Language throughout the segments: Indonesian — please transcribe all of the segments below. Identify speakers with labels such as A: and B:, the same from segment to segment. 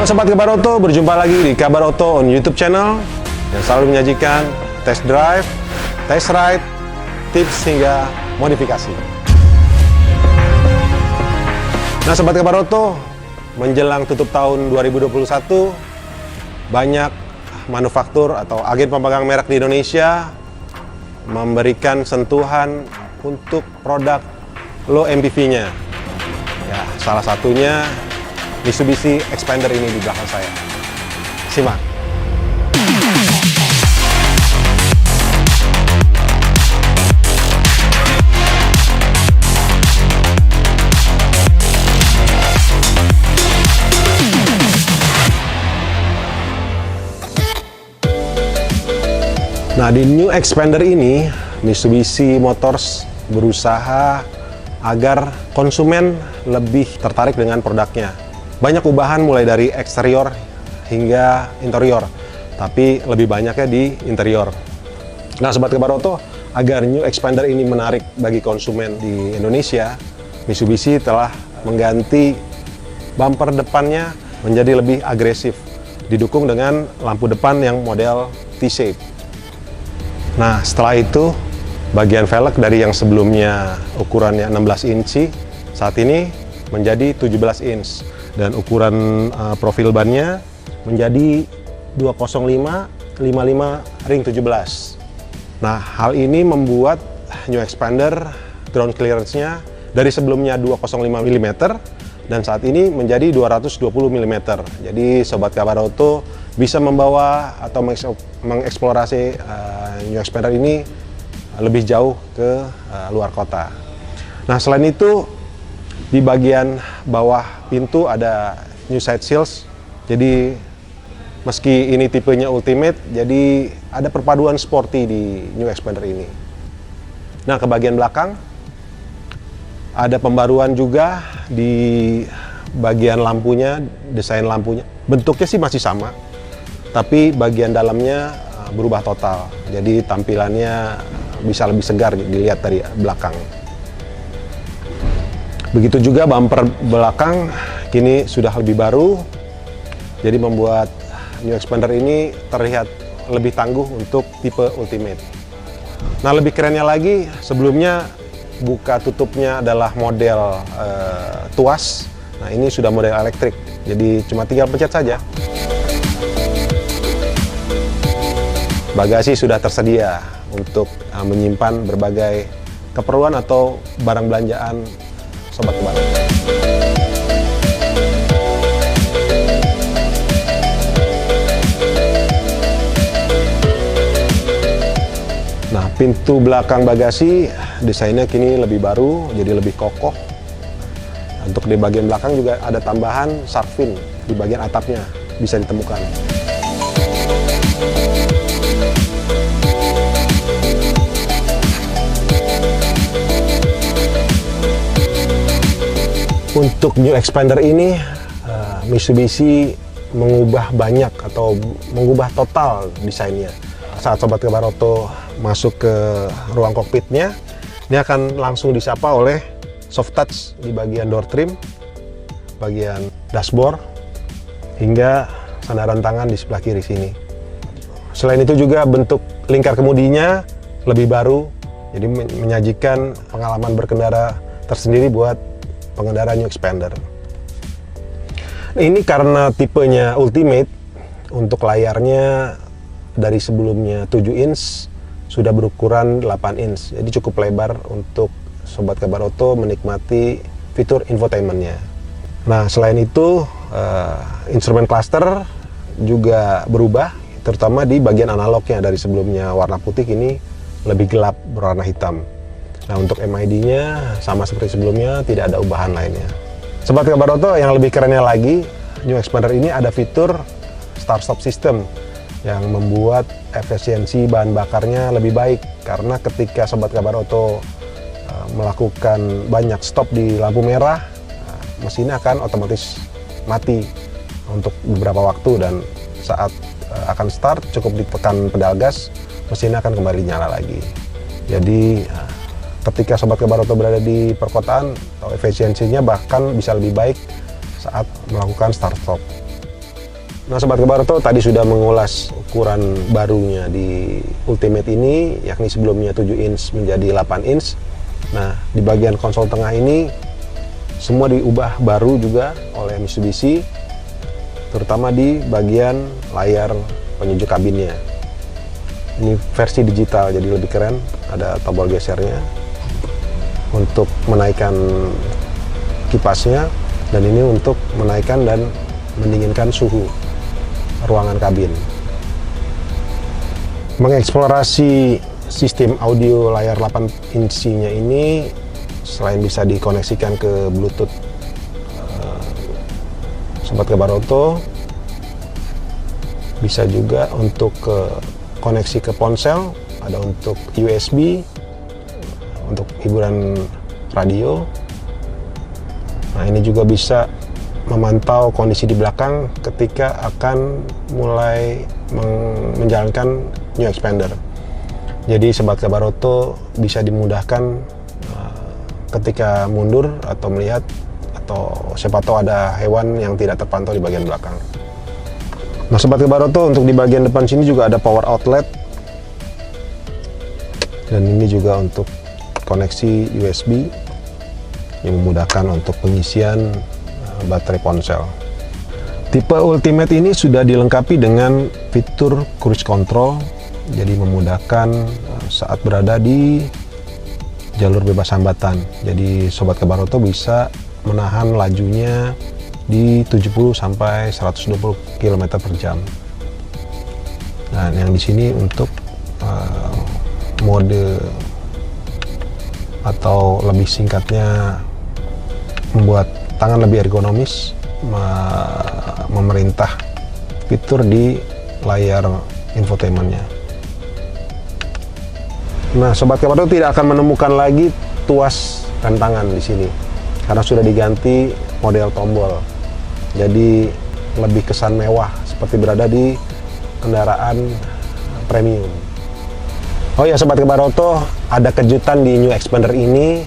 A: Sobat Kabar Oto, berjumpa lagi di Kabar Oto on YouTube channel yang selalu menyajikan test drive, test ride, tips hingga modifikasi. Nah Sobat Kabar Oto, menjelang tutup tahun 2021, banyak manufaktur atau agen pemegang merek di Indonesia memberikan sentuhan untuk produk low MPV-nya. Ya, salah satunya Mitsubishi Xpander ini di belakang saya. Simak. Nah, di New Xpander ini, Mitsubishi Motors berusaha agar konsumen lebih tertarik dengan produknya. Banyak ubahan mulai dari eksterior hingga interior, tapi lebih banyaknya di interior. Nah, Sobat Kabar Oto, agar New Xpander ini menarik bagi konsumen di Indonesia, Mitsubishi telah mengganti bumper depannya menjadi lebih agresif, didukung dengan lampu depan yang model T-shape. Nah, setelah itu, bagian velg dari yang sebelumnya ukurannya 16 inci, saat ini menjadi 17 inch. Dan ukuran profil bannya menjadi 205/55 ring 17. Nah, hal ini membuat New Xpander ground clearance-nya dari sebelumnya 205 mm dan saat ini menjadi 220 mm. Jadi Sobat Kabar Oto bisa membawa atau mengeksplorasi New Xpander ini lebih jauh ke luar kota. Nah, selain itu di bagian bawah pintu ada new side sills. Jadi meski ini tipenya Ultimate, jadi ada perpaduan sporty di New Xpander ini. Nah, ke bagian belakang ada pembaruan juga di bagian lampunya, desain lampunya. Bentuknya sih masih sama, tapi bagian dalamnya berubah total. Jadi tampilannya bisa lebih segar dilihat dari belakang. Begitu juga bumper belakang kini sudah lebih baru, jadi membuat New Xpander ini terlihat lebih tangguh untuk tipe Ultimate. Nah, lebih kerennya lagi, sebelumnya buka tutupnya adalah model tuas. Nah, ini sudah model elektrik, jadi cuma tinggal pencet saja. Bagasi sudah tersedia untuk menyimpan berbagai keperluan atau barang belanjaan Sobat Kabar Oto. Nah, pintu belakang bagasi desainnya kini lebih baru, jadi lebih kokoh. Untuk di bagian belakang juga ada tambahan shark fin di bagian atapnya, bisa ditemukan. Untuk New Xpander ini, Mitsubishi mengubah banyak atau mengubah total desainnya. Saat Sobat Kabar Oto masuk ke ruang kokpitnya, ini akan langsung disapa oleh soft touch di bagian door trim, bagian dashboard, hingga sandaran tangan di sebelah kiri sini. Selain itu juga bentuk lingkar kemudinya lebih baru, jadi menyajikan pengalaman berkendara tersendiri buat pengendara New Xpander. Nah, ini karena tipenya Ultimate, untuk layarnya dari sebelumnya 7 inch sudah berukuran 8 inch, jadi cukup lebar untuk Sobat Kabar Oto menikmati fitur infotainmentnya. Nah, selain itu instrumen cluster juga berubah, terutama di bagian analognya. Dari sebelumnya warna putih, ini lebih gelap berwarna hitam. Nah, untuk MID-nya sama seperti sebelumnya, tidak ada ubahan lainnya. Sobat Kabar Oto, yang lebih kerennya lagi, New Xpander ini ada fitur start-stop system yang membuat efisiensi bahan bakarnya lebih baik, karena ketika Sobat Kabar Oto melakukan banyak stop di lampu merah, mesinnya akan otomatis mati untuk beberapa waktu, dan saat akan start cukup ditekan pedal gas, mesinnya akan kembali nyala lagi. Jadi ketika Sobat Kabar Oto berada di perkotaan, efisiensinya bahkan bisa lebih baik saat melakukan start stop. Nah, Sobat Kebaroto tadi sudah mengulas ukuran barunya di Ultimate ini, yakni sebelumnya 7 inch menjadi 8 inch. Nah, di bagian konsol tengah ini semua diubah baru juga oleh Mitsubishi, terutama di bagian layar penyejuk kabinnya. Ini versi digital, jadi lebih keren, ada tombol gesernya untuk menaikkan kipasnya, dan ini untuk menaikkan dan mendinginkan suhu ruangan kabin. Mengeksplorasi sistem audio layar 8 inchinya ini, selain bisa dikoneksikan ke Bluetooth Sobat Kebaroto, bisa juga untuk koneksi ke ponsel, ada untuk USB, untuk hiburan radio. Nah, ini juga bisa memantau kondisi di belakang ketika akan mulai menjalankan New Expander. Jadi Sobat Kebaroto bisa dimudahkan ketika mundur atau melihat, atau siapa tahu ada hewan yang tidak terpantau di bagian belakang. Nah, Sobat Kebaroto, untuk di bagian depan sini juga ada power outlet, dan ini juga untuk koneksi USB yang memudahkan untuk pengisian baterai ponsel. Tipe Ultimate ini sudah dilengkapi dengan fitur cruise control, jadi memudahkan saat berada di jalur bebas hambatan. Jadi Sobat Kebaroto bisa menahan lajunya di 70 sampai 120 km per jam. Nah, yang di sini untuk mode atau lebih singkatnya membuat tangan lebih ergonomis, memerintah fitur di layar infotainmentnya. Nah, Sobat Kebaroto tidak akan menemukan lagi tuas rem tangan di sini karena sudah diganti model tombol. Jadi lebih kesan mewah, seperti berada di kendaraan premium. Oh ya, Sobat Kebaroto, ada kejutan di New Expander ini,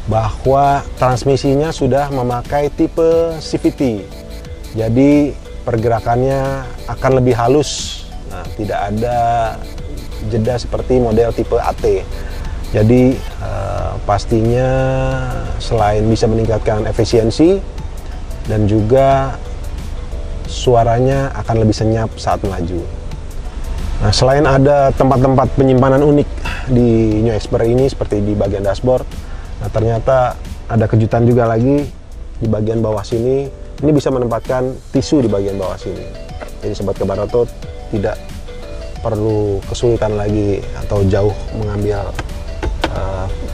A: bahwa transmisinya sudah memakai tipe CVT. Jadi pergerakannya akan lebih halus. Nah, tidak ada jeda seperti model tipe AT. Jadi pastinya selain bisa meningkatkan efisiensi, dan juga suaranya akan lebih senyap saat melaju. Nah, selain ada tempat-tempat penyimpanan unik di New Expander ini seperti di bagian dashboard, nah ternyata ada kejutan juga lagi di bagian bawah sini. Ini bisa menempatkan tisu di bagian bawah sini. Jadi Sobat Kebaroto tidak perlu kesulitan lagi atau jauh mengambil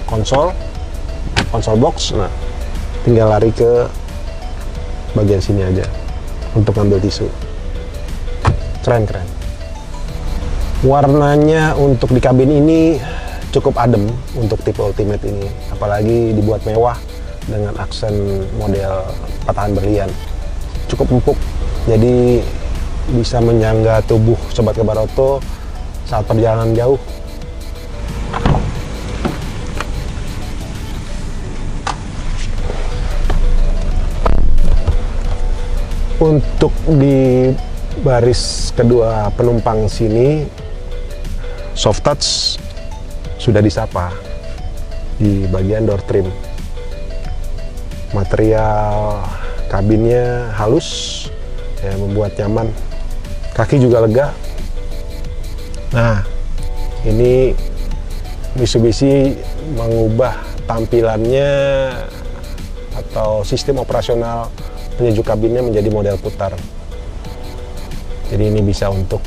A: konsol box. Nah, tinggal lari ke bagian sini aja untuk ngambil tisu. Keren. Warnanya untuk di kabin ini cukup adem untuk tipe Ultimate ini, apalagi dibuat mewah dengan aksen model patahan berlian. Cukup empuk, jadi bisa menyangga tubuh Sobat Kebaroto saat perjalanan jauh. Untuk di baris kedua penumpang sini, soft touch sudah disapa di bagian door trim. Material kabinnya halus, ya, membuat nyaman. Kaki juga lega. Nah, ini Mitsubishi mengubah tampilannya atau sistem operasional penyejuk kabinnya menjadi model putar. Jadi ini bisa untuk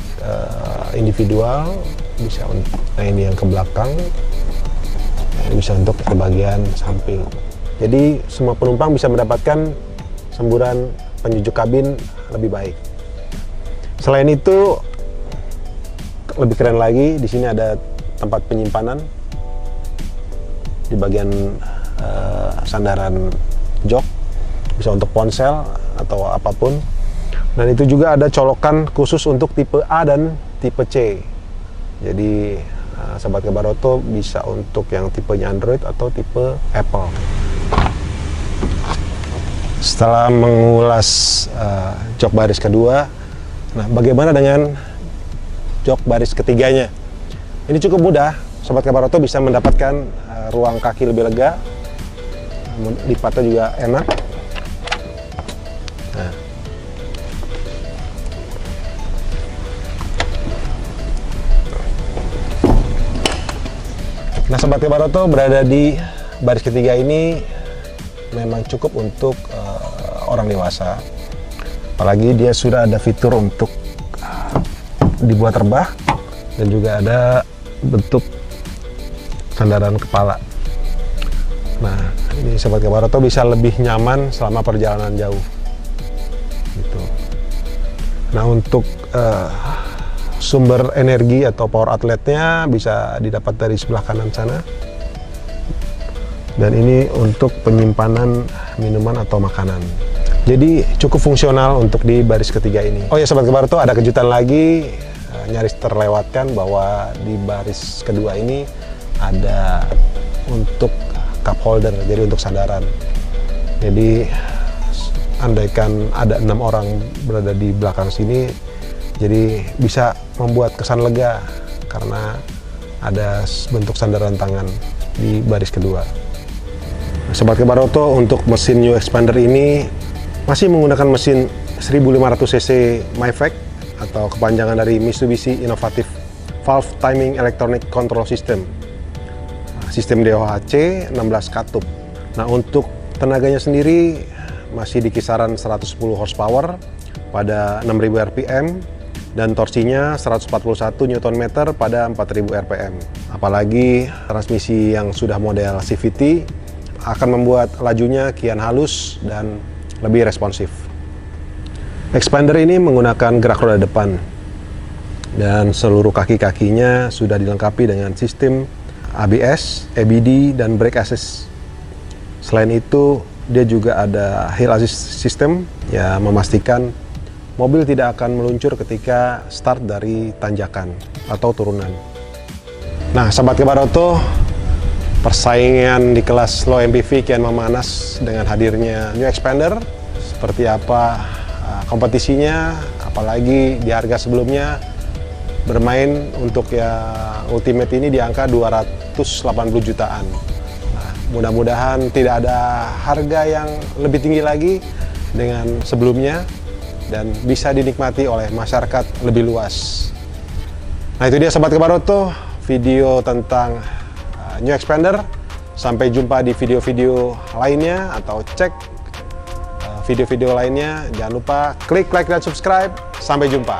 A: individual, bisa untuk, nah ini yang ke belakang, ini bisa untuk ke bagian samping. Jadi semua penumpang bisa mendapatkan semburan penyejuk kabin lebih baik. Selain itu, lebih keren lagi, di sini ada tempat penyimpanan di bagian sandaran jok, bisa untuk ponsel atau apapun. Dan itu juga ada colokan khusus untuk tipe A dan tipe C. Jadi Sobat Kebaroto bisa untuk yang tipenya Android atau tipe Apple. Setelah mengulas jok baris kedua, Nah, bagaimana dengan jok baris ketiganya? Ini cukup mudah, Sobat Kabaroto bisa mendapatkan ruang kaki lebih lega, lipatnya juga enak. Nah, Sobat Kabaroto, berada di baris ketiga ini memang cukup untuk orang dewasa. Apalagi dia sudah ada fitur untuk dibuat rebah dan juga ada bentuk sandaran kepala. Nah, ini Sobat Kabaroto bisa lebih nyaman selama perjalanan jauh. Gitu. Nah, untuk sumber energi atau power outletnya bisa didapat dari sebelah kanan sana. Dan ini untuk penyimpanan minuman atau makanan. Jadi cukup fungsional untuk di baris ketiga ini. Oh ya Sobat Kabaroto, ada kejutan lagi, nyaris terlewatkan bahwa di baris kedua ini ada untuk cup holder, jadi untuk sandaran. Jadi andaikan ada 6 orang berada di belakang sini, jadi bisa membuat kesan lega karena ada bentuk sandaran tangan di baris kedua. Sobat Kabaroto, untuk mesin New Expander ini masih menggunakan mesin 1500 cc MIVEC atau kepanjangan dari Mitsubishi Innovative Valve Timing Electronic Control System. Sistem DOHC 16 katup. Nah, untuk tenaganya sendiri masih di kisaran 110 horsepower pada 6000 rpm dan torsinya 141 Nm pada 4000 rpm. Apalagi transmisi yang sudah model CVT akan membuat lajunya kian halus dan lebih responsif. Expander ini menggunakan gerak roda depan dan seluruh kaki-kakinya sudah dilengkapi dengan sistem ABS, EBD, dan brake assist. Selain itu, dia juga ada hill assist system yang memastikan mobil tidak akan meluncur ketika start dari tanjakan atau turunan. Nah, Sobat Kabaroto, persaingan di kelas low MPV kian memanas dengan hadirnya New Expander. Seperti apa kompetisinya, apalagi di harga sebelumnya bermain untuk yang Ultimate ini di angka 280 jutaan. Nah, mudah-mudahan tidak ada harga yang lebih tinggi lagi dengan sebelumnya dan bisa dinikmati oleh masyarakat lebih luas. Nah, itu dia Sobat Kabaroto, video tentang New Expander. Sampai jumpa di video-video lainnya atau cek video-video lainnya. Jangan lupa klik like dan subscribe. Sampai jumpa.